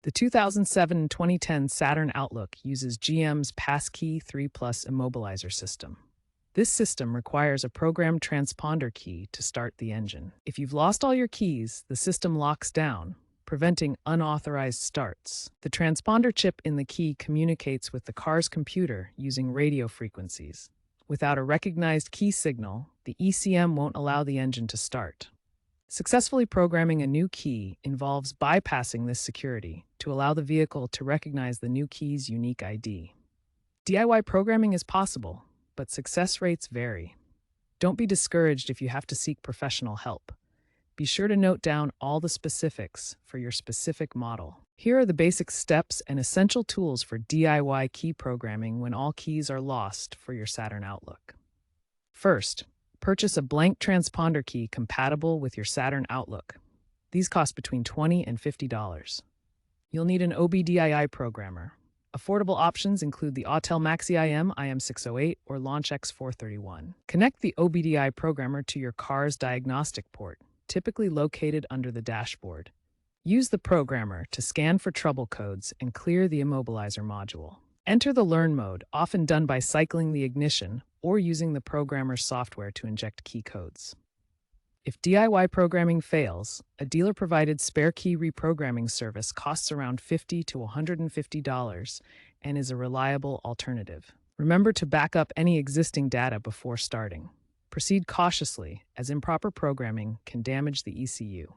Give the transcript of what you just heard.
The 2007 and 2010 Saturn Outlook uses GM's Passkey 3 Plus immobilizer system. This system requires a programmed transponder key to start the engine. If you've lost all your keys, the system locks down, preventing unauthorized starts. The transponder chip in the key communicates with the car's computer using radio frequencies. Without a recognized key signal, the ECM won't allow the engine to start. Successfully programming a new key involves bypassing this security to allow the vehicle to recognize the new key's unique ID. DIY programming is possible, but success rates vary. Don't be discouraged if you have to seek professional help. Be sure to note down all the specifics for your specific model. Here are the basic steps and essential tools for DIY key programming when all keys are lost for your Saturn Outlook. First, purchase a blank transponder key compatible with your Saturn Outlook. These cost between $20 and $50. You'll need an OBDII programmer. Affordable options include the Autel Maxi-IM IM608 or Launch X431. Connect the OBDI programmer to your car's diagnostic port, typically located under the dashboard. Use the programmer to scan for trouble codes and clear the immobilizer module. Enter the Learn mode, often done by cycling the ignition or using the programmer's software to inject key codes. If DIY programming fails, a dealer-provided spare key reprogramming service costs around $50 to $150 and is a reliable alternative. Remember to back up any existing data before starting. Proceed cautiously, as improper programming can damage the ECU.